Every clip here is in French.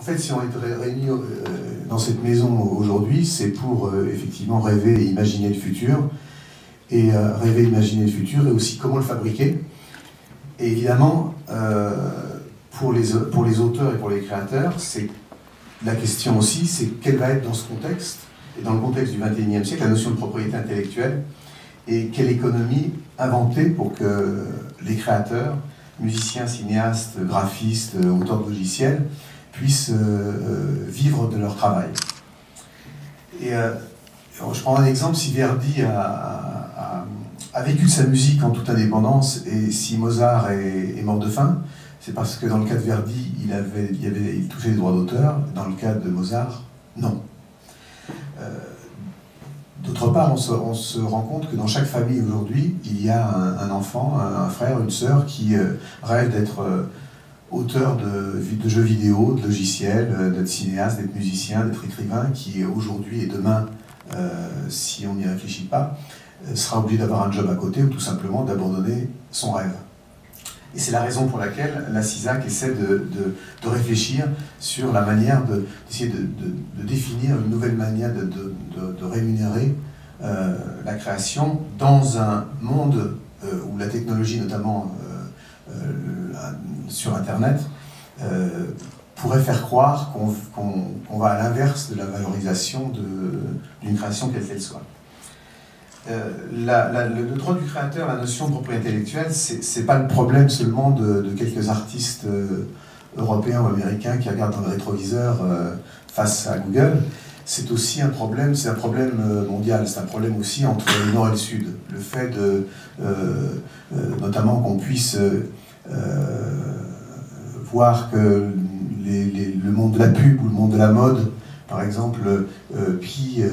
fait, si on est réunis dans cette maison aujourd'hui, c'est pour effectivement rêver et imaginer le futur. Et rêver, imaginer le futur, et aussi comment le fabriquer. Et évidemment, pour les auteurs et pour les créateurs, c'est la question aussi, c'est quelle va être dans ce contexte, et dans le contexte du XXIe siècle, la notion de propriété intellectuelle, et quelle économie inventer pour que les créateurs, musiciens, cinéastes, graphistes, auteurs de logiciels, puissent vivre de leur travail. Et je prends un exemple, si Verdi a vécu sa musique en toute indépendance, et si Mozart est mort de faim, c'est parce que dans le cas de Verdi, il touchait les droits d'auteur, dans le cas de Mozart, non. D'autre part, on se rend compte que dans chaque famille aujourd'hui, il y a un enfant, un frère, une sœur qui rêve d'être auteur de jeux vidéo, de logiciels, d'être cinéaste, d'être musicien, d'être écrivain, qui aujourd'hui et demain, si on n'y réfléchit pas, sera obligé d'avoir un job à côté ou tout simplement d'abandonner son rêve. Et c'est la raison pour laquelle la CISAC essaie de réfléchir sur la manière d'essayer de définir une nouvelle manière de rémunérer la création dans un monde où la technologie, notamment sur Internet, pourrait faire croire qu'on va à l'inverse de la valorisation d'une création quelle qu'elle soit. Le droit du créateur, la notion de propriété intellectuelle, c'est pas le problème seulement de quelques artistes européens ou américains qui regardent dans le rétroviseur face à Google. C'est aussi un problème, c'est un problème mondial, c'est un problème aussi entre le Nord et le Sud. Le fait notamment qu'on puisse voir que le monde de la pub ou le monde de la mode, par exemple, pille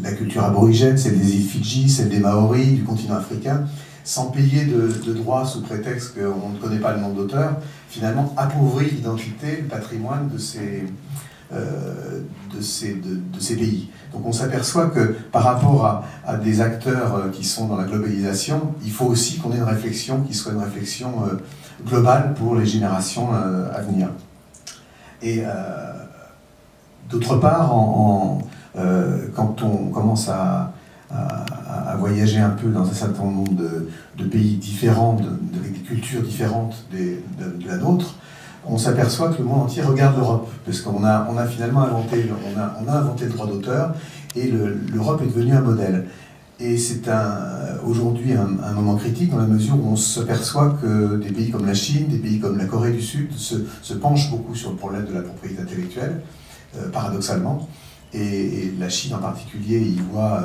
la culture aborigène, celle des îles Fidji, celle des Maoris, du continent africain, sans payer de droits sous prétexte qu'on ne connaît pas le nom d'auteur, finalement appauvrit l'identité, le patrimoine de ces pays. Donc on s'aperçoit que par rapport à des acteurs qui sont dans la globalisation, il faut aussi qu'on ait une réflexion qui soit une réflexion globale pour les générations à venir. Et d'autre part, quand on commence à voyager un peu dans un certain nombre de pays différents, avec des cultures différentes de la nôtre, on s'aperçoit que le monde entier regarde l'Europe, parce qu'on a finalement inventé le droit d'auteur, et l'Europe est devenue un modèle. Et c'est aujourd'hui un moment critique dans la mesure où on s'aperçoit que des pays comme la Chine, des pays comme la Corée du Sud se penchent beaucoup sur le problème de la propriété intellectuelle, paradoxalement. Et la Chine en particulier y voit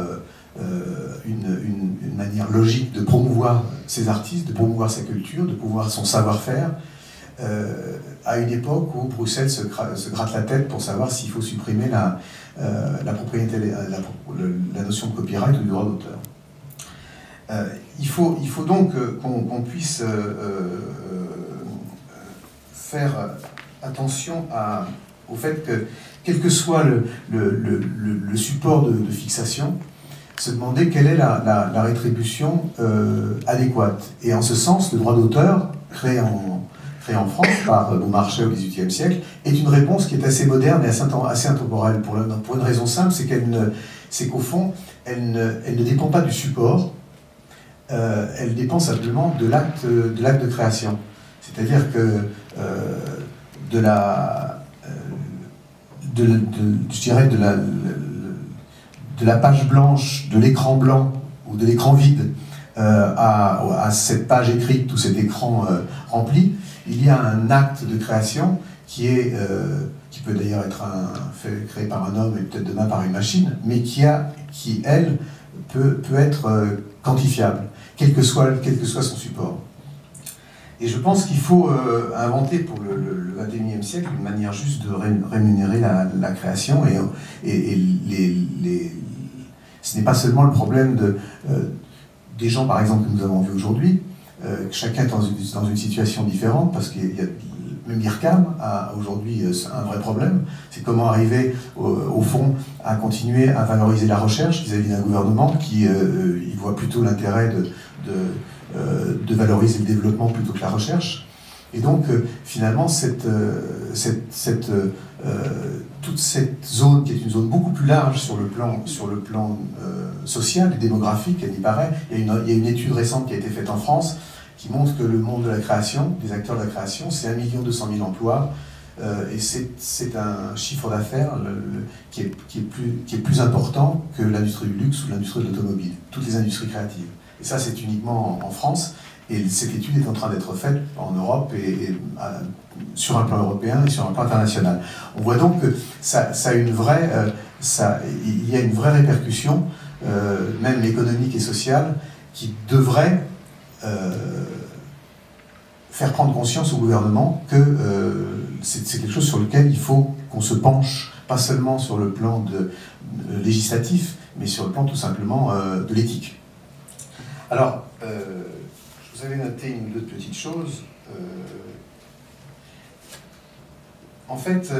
une manière logique de promouvoir ses artistes, de promouvoir sa culture, de promouvoir son savoir-faire, à une époque où Bruxelles se gratte la tête pour savoir s'il faut supprimer la propriété, la notion de copyright ou du droit d'auteur. Il faut donc qu'on puisse faire attention au fait que, quel que soit le support de fixation, se demander quelle est la rétribution adéquate. Et en ce sens, le droit d'auteur, créé en France par Beaumarchais au XVIIIe siècle, est une réponse qui est assez moderne et assez intemporelle, pour une raison simple, c'est qu'au fond, elle ne dépend pas du support, elle dépend simplement de l'acte de création. C'est-à-dire que je dirais de la page blanche, de l'écran blanc ou de l'écran vide à cette page écrite ou cet écran rempli, il y a un acte de création qui peut d'ailleurs être créé par un homme et peut-être demain par une machine, mais qui elle, peut être quantifiable, quel que soit son support. Et je pense qu'il faut inventer pour le XXIe siècle une manière juste de rémunérer la création. Et ce n'est pas seulement le problème des gens, par exemple, que nous avons vus aujourd'hui. Chacun est dans une situation différente, parce qu'il y a même l'IRCAM a aujourd'hui un vrai problème. C'est comment arriver, au fond, à continuer à valoriser la recherche vis-à-vis d'un gouvernement qui voit plutôt l'intérêt de valoriser le développement plutôt que la recherche. Et donc, finalement, toute cette zone, qui est une zone beaucoup plus large sur le plan social et démographique, elle y paraît, il y a une étude récente qui a été faite en France qui montre que le monde de la création, des acteurs de la création, c'est 1 200 000 emplois, et c'est un chiffre d'affaires qui est plus important que l'industrie du luxe ou l'industrie de l'automobile, toutes les industries créatives. Et ça, c'est uniquement en France, et cette étude est en train d'être faite en Europe sur un plan européen et sur un plan international. On voit donc que il y a une vraie répercussion, même économique et sociale, qui devrait faire prendre conscience au gouvernement que c'est quelque chose sur lequel il faut qu'on se penche, pas seulement sur le plan législatif, mais sur le plan tout simplement de l'éthique. Alors, je vous avais noté une ou deux petites choses. En fait,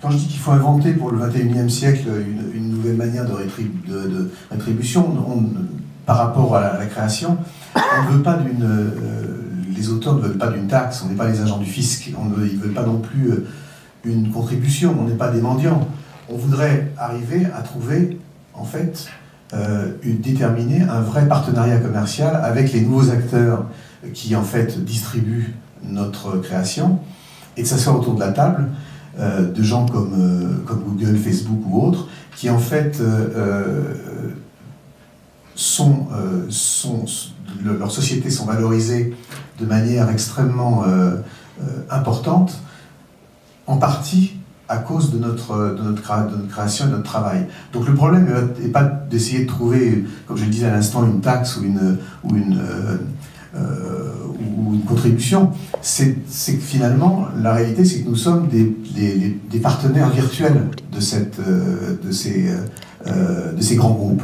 quand je dis qu'il faut inventer pour le XXIe siècle une nouvelle manière de rétribution, par rapport à la création, on ne veut pas les auteurs ne veulent pas d'une taxe, on n'est pas les agents du fisc, ils ne veulent pas non plus une contribution, on n'est pas des mendiants. On voudrait arriver à trouver, en fait, déterminer un vrai partenariat commercial avec les nouveaux acteurs qui, en fait, distribuent notre création, et de s'asseoir autour de la table de gens comme Google, Facebook ou autres, qui, en fait, leurs sociétés sont valorisées de manière extrêmement importante, en partie à cause de notre création et de notre travail. Donc le problème n'est pas d'essayer de trouver, comme je le disais à l'instant, une taxe ou une contribution. C'est que finalement, la réalité, c'est que nous sommes des partenaires virtuels de ces grands groupes.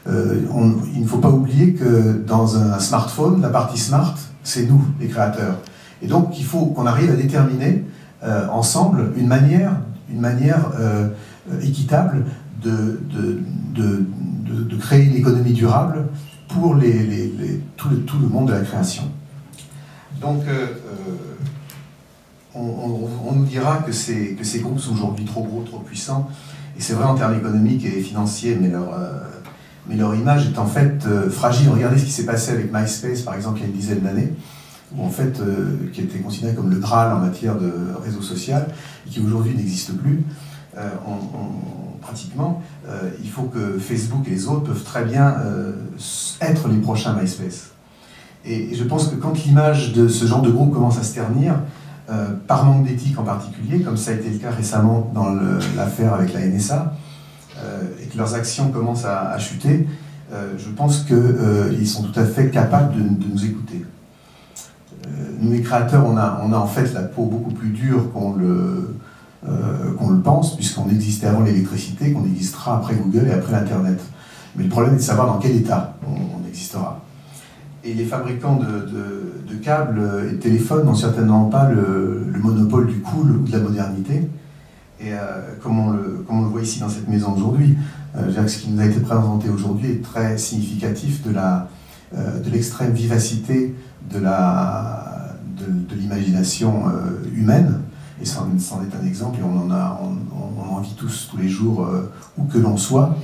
Il ne faut pas oublier que dans un smartphone, la partie smart, c'est nous, les créateurs. Et donc, il faut qu'on arrive à déterminer ensemble une manière équitable de créer une économie durable pour tout le monde de la création. Donc, on nous dira que ces groupes sont aujourd'hui trop gros, trop puissants, et c'est vrai en termes économiques et financiers, mais leur image est en fait fragile. Regardez ce qui s'est passé avec MySpace, par exemple, il y a une dizaine d'années, où en fait, qui était considéré comme le Graal en matière de réseau social, et qui aujourd'hui n'existe plus. Pratiquement, il faut que Facebook et les autres peuvent très bien être les prochains MySpace. Et je pense que quand l'image de ce genre de groupe commence à se ternir, par manque d'éthique en particulier, comme ça a été le cas récemment dans l'affaire avec la NSA, et que leurs actions commencent à chuter, je pense qu'ils sont tout à fait capables de nous écouter. Nous, les créateurs, on a en fait la peau beaucoup plus dure qu'on le pense, puisqu'on existait avant l'électricité, qu'on existera après Google et après l'Internet. Mais le problème est de savoir dans quel état on existera. Et les fabricants de câbles et de téléphones n'ont certainement pas le monopole du cool ou de la modernité. Et comme on le voit ici dans cette maison aujourd'hui, ce qui nous a été présenté aujourd'hui est très significatif de l'extrême vivacité de l'imagination humaine. Et c'en est un exemple, et on en vit tous les jours, où que l'on soit.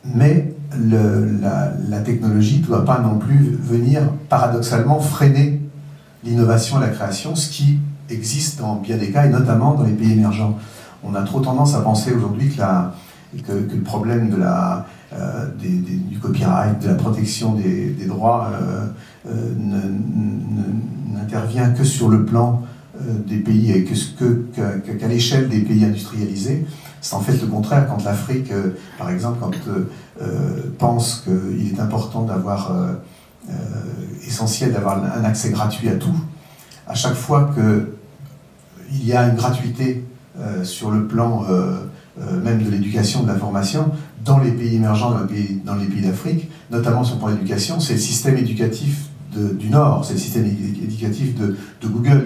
Mais la technologie ne doit pas non plus venir paradoxalement freiner l'innovation et la création, ce qui existe dans bien des cas, et notamment dans les pays émergents. On a trop tendance à penser aujourd'hui que le problème du copyright, de la protection des droits n'intervient que sur le plan des pays, et qu'à l'échelle des pays industrialisés. C'est en fait le contraire. Quand l'Afrique, par exemple, pense qu'il est important essentiel d'avoir un accès gratuit à tout, à chaque fois qu'il y a une gratuité sur le plan même de l'éducation, de la formation, dans les pays émergents, dans les pays d'Afrique, notamment sur le plan de l'éducation, c'est le système éducatif du Nord, c'est le système éducatif de Google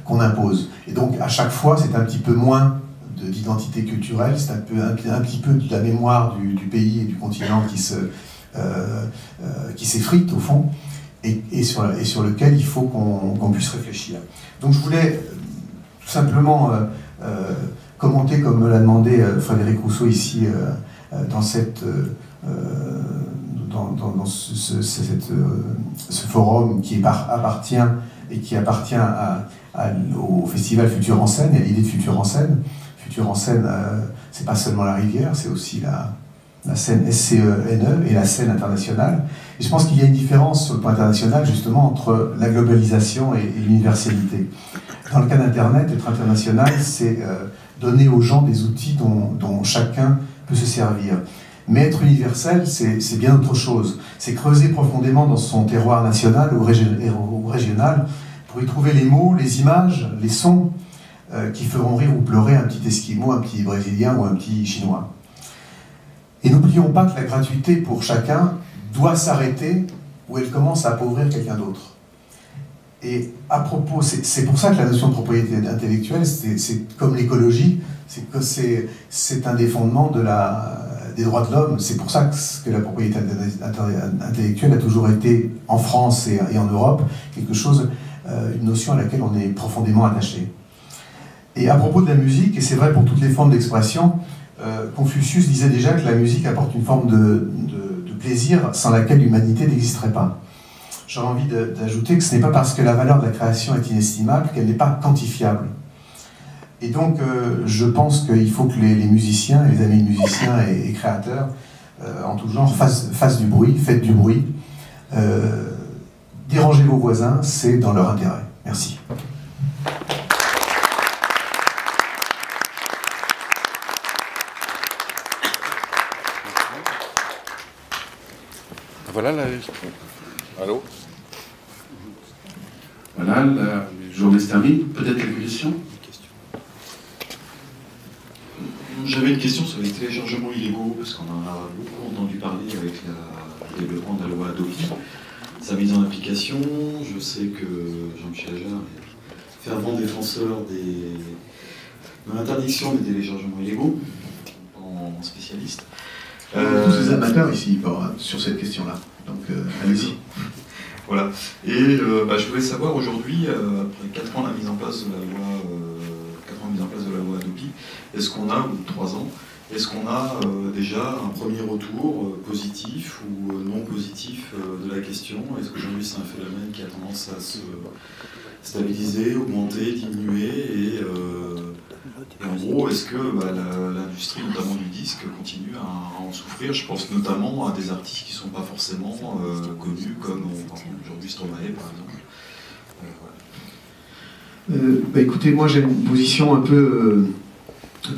qu'on impose. Et donc, à chaque fois, c'est un petit peu moins d'identité culturelle, c'est un petit peu de la mémoire du pays et du continent qui s'effrite, au fond. et sur lequel il faut qu'on puisse réfléchir. Donc je voulais tout simplement commenter, comme me l'a demandé Frédéric Rousseau ici, dans ce forum qui appartient au festival Futur en scène, et à l'idée de Futur en scène. Futur en scène, c'est pas seulement la rivière, c'est aussi la scène SCE-NE et la scène internationale. Et je pense qu'il y a une différence sur le plan international, justement, entre la globalisation et l'universalité. Dans le cas d'Internet, être international, c'est donner aux gens des outils dont chacun peut se servir. Mais être universel, c'est bien autre chose. C'est creuser profondément dans son terroir national ou régional pour y trouver les mots, les images, les sons qui feront rire ou pleurer un petit Esquimau, un petit Brésilien ou un petit Chinois. Et n'oublions pas que la gratuité pour chacun doit s'arrêter où elle commence à appauvrir quelqu'un d'autre. Et à propos, c'est pour ça que la notion de propriété intellectuelle, c'est comme l'écologie, c'est un des fondements des droits de l'homme. C'est pour ça que la propriété intellectuelle a toujours été, en France et en Europe, quelque chose, une notion à laquelle on est profondément attaché. Et à propos de la musique, et c'est vrai pour toutes les formes d'expression, Confucius disait déjà que la musique apporte une forme de plaisir sans laquelle l'humanité n'existerait pas. J'aurais envie d'ajouter que ce n'est pas parce que la valeur de la création est inestimable qu'elle n'est pas quantifiable. Et donc, je pense qu'il faut que les musiciens, et les amis de musiciens et créateurs, en tout genre, fassent du bruit, faites du bruit. Dérangez vos voisins, c'est dans leur intérêt. Merci. Voilà la... Allô? Voilà, la journée se termine. Peut-être quelques questions? J'avais une question sur les téléchargements illégaux, parce qu'on en a beaucoup entendu parler avec le développement de la loi Adopi, sa mise en application. Je sais que Jean-Michel Jarre est fervent défenseur de l'interdiction des téléchargements illégaux, en spécialiste. Tous les amateurs ici sur cette question-là, donc allez-y. Voilà, et je voulais savoir aujourd'hui, après 4 ans de la mise en place de la loi, 4 ans de mise en place de la loi Adopi, est-ce qu'on a, ou 3 ans, est-ce qu'on a déjà un premier retour positif ou non positif de la question? Est-ce qu'aujourd'hui c'est un phénomène qui a tendance à se stabiliser, augmenter, diminuer, et en gros, est-ce que l'industrie, notamment du disque, continue à en souffrir? Je pense notamment à des artistes qui ne sont pas forcément connus, comme aujourd'hui Stromae, par exemple. Écoutez, moi j'ai une position un peu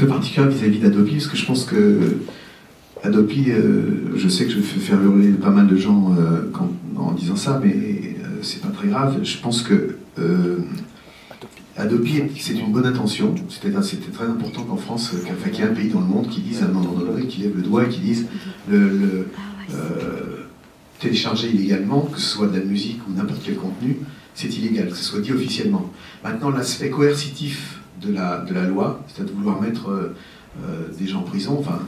particulière vis-à-vis d'Adopi, parce que je pense que Adopi, je sais que je fais faire hurler pas mal de gens en disant ça, mais c'est pas très grave. Je pense que Adopi, c'est une bonne intention. C'était très important qu'en France, qu'il y ait un pays dans le monde qui dise à un moment donné, qui lève le doigt et qui dise télécharger illégalement, que ce soit de la musique ou n'importe quel contenu, c'est illégal, que ce soit dit officiellement. Maintenant, l'aspect coercitif de la loi, c'est-à-dire de vouloir mettre des gens en prison, enfin,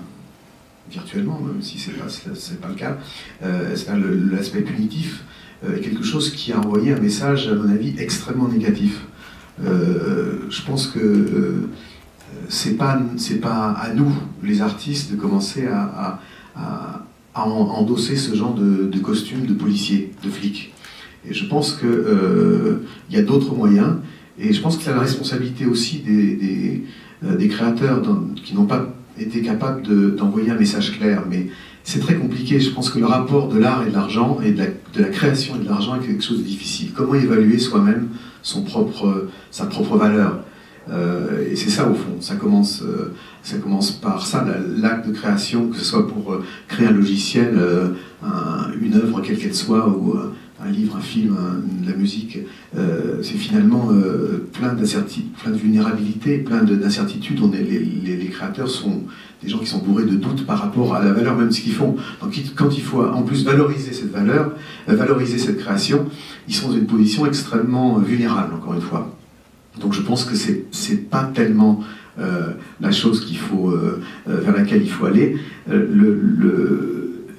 virtuellement, même si c'est pas le cas, l'aspect punitif est quelque chose qui a envoyé un message, à mon avis, extrêmement négatif. Je pense que c'est pas à nous, les artistes, de commencer à endosser ce genre de costume de policier, de flic. Et je pense qu'il y a d'autres moyens, et je pense que c'est la responsabilité aussi des créateurs qui n'ont pas été capables d'envoyer un message clair. Mais c'est très compliqué. Je pense que le rapport de l'art et de l'argent, et de la création et de l'argent, est quelque chose de difficile. Comment évaluer soi-même sa propre valeur? Et c'est ça au fond, ça commence par ça, l'acte de création, que ce soit pour créer un logiciel, une œuvre quelle qu'elle soit, ou un livre, un film, de la musique. C'est finalement plein de vulnérabilités, plein d'incertitudes. Les créateurs sont des gens qui sont bourrés de doutes par rapport à la valeur même de ce qu'ils font. Donc quand il faut en plus valoriser cette valeur, valoriser cette création, ils sont dans une position extrêmement vulnérable, encore une fois. Donc je pense que c'est pas tellement la chose vers laquelle il faut aller.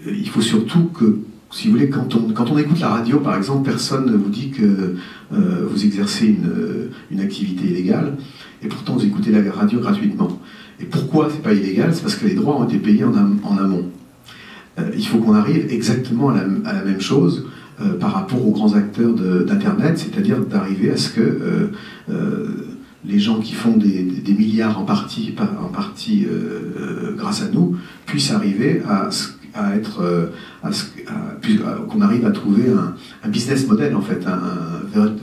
Il faut surtout si vous voulez, quand on écoute la radio, par exemple, personne ne vous dit que vous exercez une activité illégale, et pourtant vous écoutez la radio gratuitement. Et pourquoi c'est pas illégal? C'est parce que les droits ont été payés en amont. Il faut qu'on arrive exactement à la même chose par rapport aux grands acteurs d'Internet, c'est-à-dire d'arriver à ce que les gens qui font des milliards en partie grâce à nous puissent arriver qu'on arrive à trouver un business model, en fait, un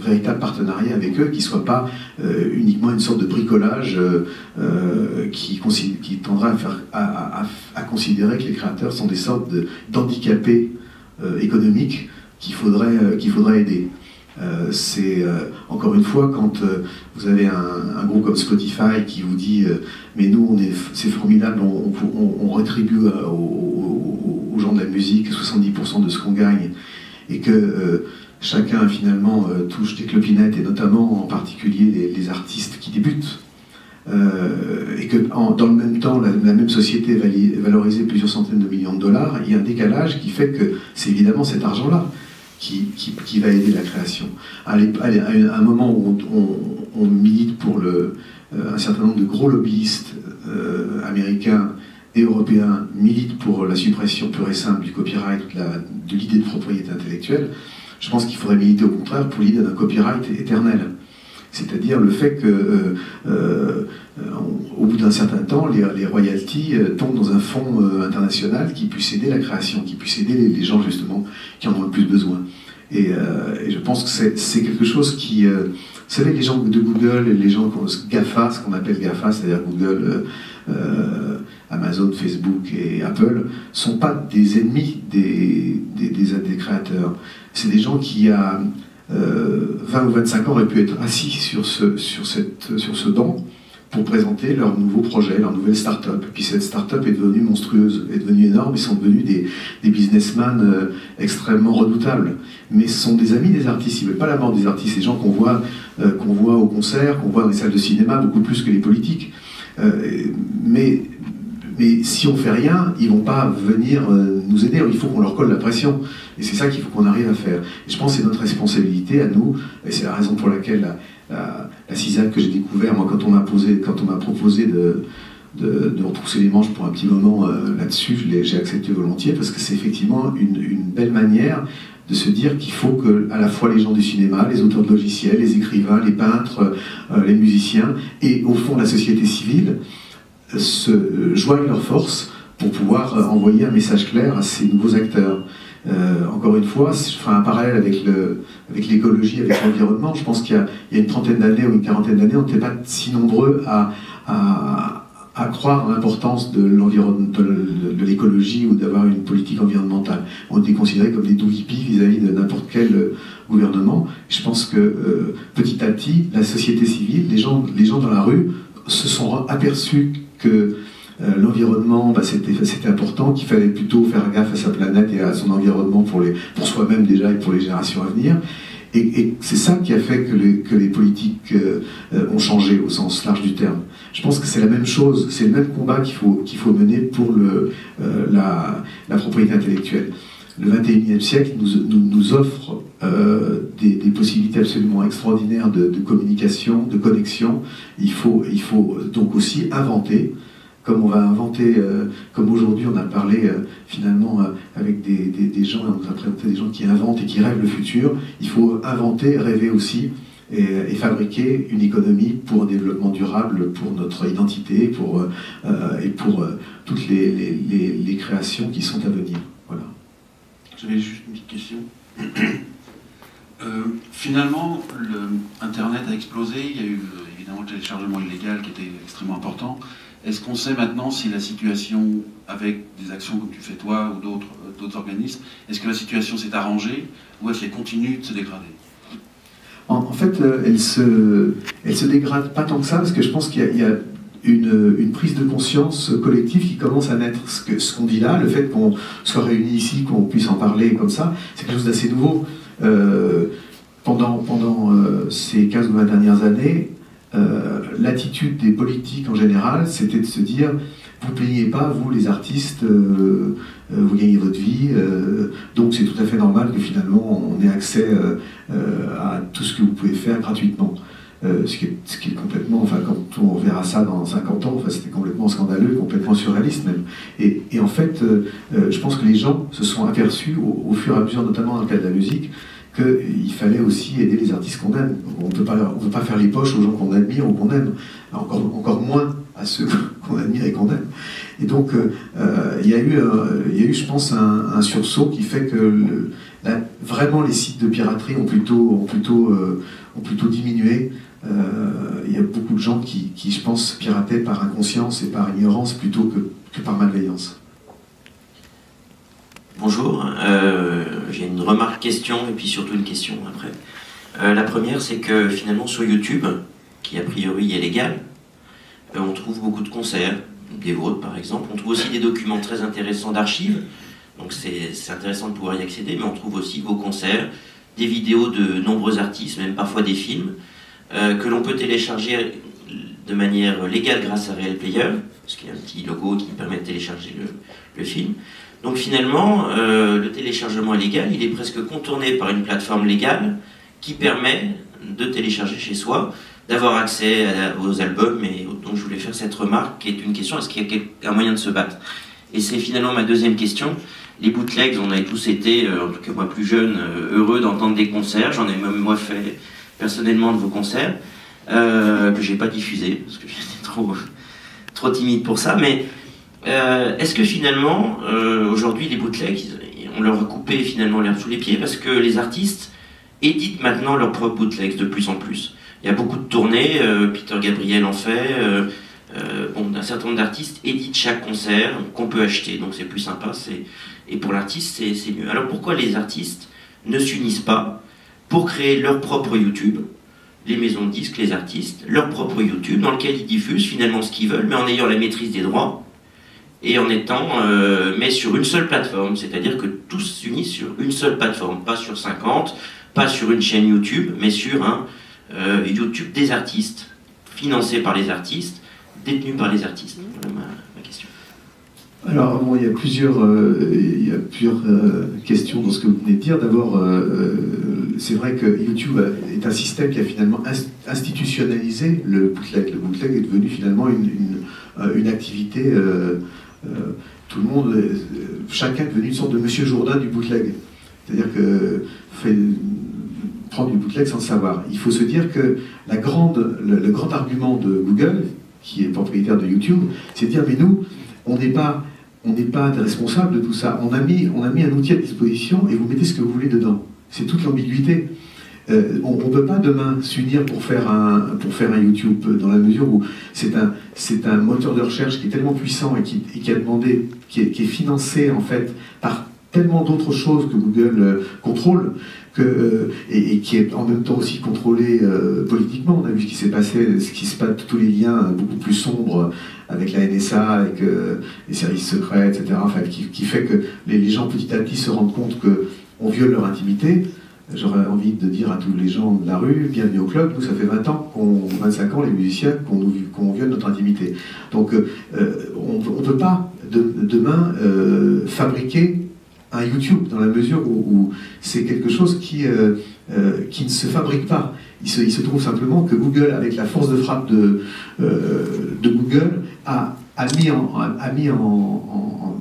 véritable partenariat avec eux, qui ne soit pas uniquement une sorte de bricolage qui tendra à considérer que les créateurs sont des sortes d'handicapés économiques qu'il faudrait aider. Encore une fois, quand vous avez un groupe comme Spotify qui vous dit mais nous c'est formidable, on rétribue aux gens de la musique 70% de ce qu'on gagne, et que chacun finalement touche des clopinettes, et notamment en particulier les artistes qui débutent, et que dans le même temps la même société est valorisée plusieurs centaines de millions de dollars, il y a un décalage qui fait que c'est évidemment cet argent-là qui va aider la création. À un moment où on milite pour un certain nombre de gros lobbyistes américains et européens militent pour la suppression pure et simple du copyright, de l'idée de propriété intellectuelle, je pense qu'il faudrait militer au contraire pour l'idée d'un copyright éternel. C'est-à-dire le fait que, au bout d'un certain temps, les royalties tombent dans un fonds international qui puisse aider la création, qui puisse aider les gens justement qui en ont le plus besoin. Et je pense que c'est quelque chose qui... vous savez, les gens de Google, les gens GAFA, ce qu'on appelle GAFA, c'est-à-dire Google, Amazon, Facebook et Apple, ne sont pas des ennemis des créateurs. C'est des gens qui, il y a 20 ou 25 ans, auraient pu être assis sur ce banc pour présenter leur nouveau projet, leur nouvelle start-up. Puis cette start-up est devenue monstrueuse, est devenue énorme, ils sont devenus des businessmen extrêmement redoutables. Mais ce sont des amis des artistes, ils ne veulent pas la mort des artistes, ces gens qu'on voit au concert, qu'on voit dans les salles de cinéma, beaucoup plus que les politiques. Mais si on ne fait rien, ils ne vont pas venir nous aider, il faut qu'on leur colle la pression. Et c'est ça qu'il faut qu'on arrive à faire. Et je pense que c'est notre responsabilité à nous, et c'est la raison pour laquelle la CISAC que j'ai découvert, moi, quand on m'a proposé de retrousser les manches pour un petit moment là-dessus, j'ai accepté volontiers, parce que c'est effectivement une belle manière de se dire qu'il faut que à la fois les gens du cinéma, les auteurs de logiciels, les écrivains, les peintres, les musiciens, et au fond la société civile, se joignent leurs forces pour pouvoir envoyer un message clair à ces nouveaux acteurs. Encore une fois, je ferai un parallèle avec l'écologie, avec l'environnement. Je pense qu'il y a une trentaine d'années ou une quarantaine d'années, on n'était pas si nombreux à croire en l'importance de l'écologie ou d'avoir une politique environnementale. On était considérés comme des doux-hippies vis-à-vis de n'importe quel gouvernement. Je pense que petit à petit, la société civile, les gens dans la rue se sont aperçus que l'environnement, c'était important, qu'il fallait plutôt faire gaffe à sa planète et à son environnement pour soi-même déjà et pour les générations à venir. Et c'est ça qui a fait que les politiques ont changé au sens large du terme. Je pense que c'est la même chose, c'est le même combat qu'il faut mener pour la propriété intellectuelle. Le XXIe siècle nous offre des possibilités absolument extraordinaires de communication, de connexion. Il faut donc aussi inventer, comme on va inventer, comme aujourd'hui on a parlé finalement avec des gens, on nous a présenté des gens qui inventent et qui rêvent le futur. Il faut inventer, rêver aussi, et fabriquer une économie pour un développement durable, pour notre identité, et pour toutes les créations qui sont à venir. Voilà. J'avais juste une petite question. Finalement, Internet a explosé, il y a eu évidemment le téléchargement illégal qui était extrêmement important. Est-ce qu'on sait maintenant si la situation, avec des actions comme tu fais toi ou d'autres organismes, est-ce que la situation s'est arrangée ou est-ce qu'elle continue de se dégrader? En fait, elle se dégrade pas tant que ça, parce que je pense qu'il y a une prise de conscience collective qui commence à naître. Ce qu'on dit là, le fait qu'on soit réunis ici, qu'on puisse en parler comme ça, c'est quelque chose d'assez nouveau. Pendant ces 15 ou 20 dernières années, l'attitude des politiques en général, c'était de se dire vous ne plaignez pas, vous les artistes, vous gagnez votre vie, donc c'est tout à fait normal que finalement on ait accès à tout ce que vous pouvez faire gratuitement. Ce qui est complètement, enfin quand on verra ça dans 50 ans, enfin, c'était complètement scandaleux, complètement surréaliste même. Et en fait, je pense que les gens se sont aperçus au fur et à mesure, notamment dans le cas de la musique, qu'il fallait aussi aider les artistes qu'on aime. On ne peut pas faire les poches aux gens qu'on admire ou qu'on aime, encore moins à ceux qu'on admire et qu'on aime. Et donc, il y a eu, je pense, un sursaut qui fait que vraiment les sites de piraterie ont plutôt diminué. Il y a beaucoup de gens qui, je pense, pirataient par inconscience et par ignorance plutôt que par malveillance. Bonjour, j'ai une remarque question et puis surtout une question après. La première, c'est que finalement sur YouTube, qui a priori est légal, on trouve beaucoup de concerts, des vôtres par exemple, on trouve aussi des documents très intéressants d'archives, donc c'est intéressant de pouvoir y accéder, mais on trouve aussi vos concerts, des vidéos de nombreux artistes, même parfois des films, que l'on peut télécharger de manière légale grâce à Real Player, parce qu'il y a un petit logo qui permet de télécharger le film. Donc finalement, le téléchargement illégal, il est presque contourné par une plateforme légale qui permet de télécharger chez soi, d'avoir accès aux albums, et donc je voulais faire cette remarque qui est une question, est-ce qu'il y a un moyen de se battre? Et c'est finalement ma deuxième question. Les bootlegs, on a tous été, en tout cas moi plus jeune, heureux d'entendre des concerts, j'en ai même moi fait personnellement de vos concerts, que j'ai pas diffusé, parce que j'étais trop timide pour ça, mais est-ce que finalement, aujourd'hui, les bootlegs, on leur a coupé finalement l'herbe sous les pieds parce que les artistes éditent maintenant leurs propres bootlegs de plus en plus. Il y a beaucoup de tournées, Peter Gabriel en fait, un certain nombre d'artistes éditent chaque concert qu'on peut acheter, donc c'est plus sympa, et pour l'artiste c'est mieux. Alors pourquoi les artistes ne s'unissent pas pour créer leur propre YouTube, les maisons de disques, les artistes, leur propre YouTube dans lequel ils diffusent finalement ce qu'ils veulent, mais en ayant la maîtrise des droits, et en étant mais sur une seule plateforme, c'est-à-dire que tous s'unissent sur une seule plateforme, pas sur 50, pas sur une chaîne YouTube, mais sur un YouTube des artistes, financé par les artistes, détenu par les artistes. Voilà ma question. Alors, bon, il y a plusieurs questions dans ce que vous venez de dire. D'abord, c'est vrai que YouTube est un système qui a finalement institutionnalisé le bootleg. Le bootleg est devenu finalement une activité... tout le monde, chacun est devenu une sorte de Monsieur Jourdain du bootleg. C'est-à-dire que prendre du bootleg sans le savoir. Il faut se dire que le grand argument de Google, qui est propriétaire de YouTube, c'est de dire mais nous, on n'est pas responsable de tout ça. On a mis un outil à disposition et vous mettez ce que vous voulez dedans. C'est toute l'ambiguïté. On ne peut pas demain s'unir pour faire un YouTube dans la mesure où c'est un moteur de recherche qui est tellement puissant et qui est financé en fait par tellement d'autres choses que Google contrôle et qui est en même temps aussi contrôlé politiquement. On a vu ce qui s'est passé, ce qui se passe, tous les liens beaucoup plus sombres avec la NSA, avec les services secrets, etc. Enfin, qui fait que les gens petit à petit se rendent compte qu'on viole leur intimité. J'aurais envie de dire à tous les gens de la rue, bienvenue au club, nous ça fait 25 ans les musiciens qu'on viole notre intimité. Donc on ne peut pas demain fabriquer un YouTube dans la mesure où c'est quelque chose qui ne se fabrique pas. Il se trouve simplement que Google, avec la force de frappe de Google, a mis en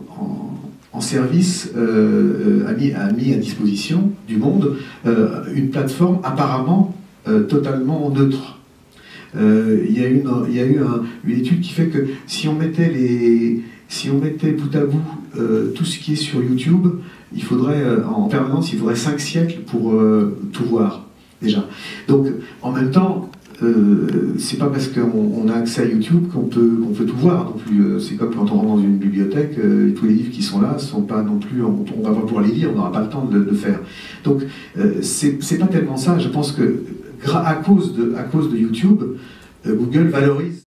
service, a mis à disposition du monde une plateforme apparemment totalement neutre. Il y a eu une étude qui fait que si on mettait bout à bout tout ce qui est sur YouTube, il faudrait en permanence, il faudrait 5 siècles pour tout voir déjà. Donc en même temps, c'est pas parce qu'on a accès à YouTube qu'on peut tout voir non plus. C'est comme quand on rentre dans une bibliothèque, tous les livres qui sont là sont pas non plus, on va pas pouvoir les lire, on n'aura pas le temps de le faire. Donc c'est pas tellement ça. Je pense que à cause de YouTube, Google valorise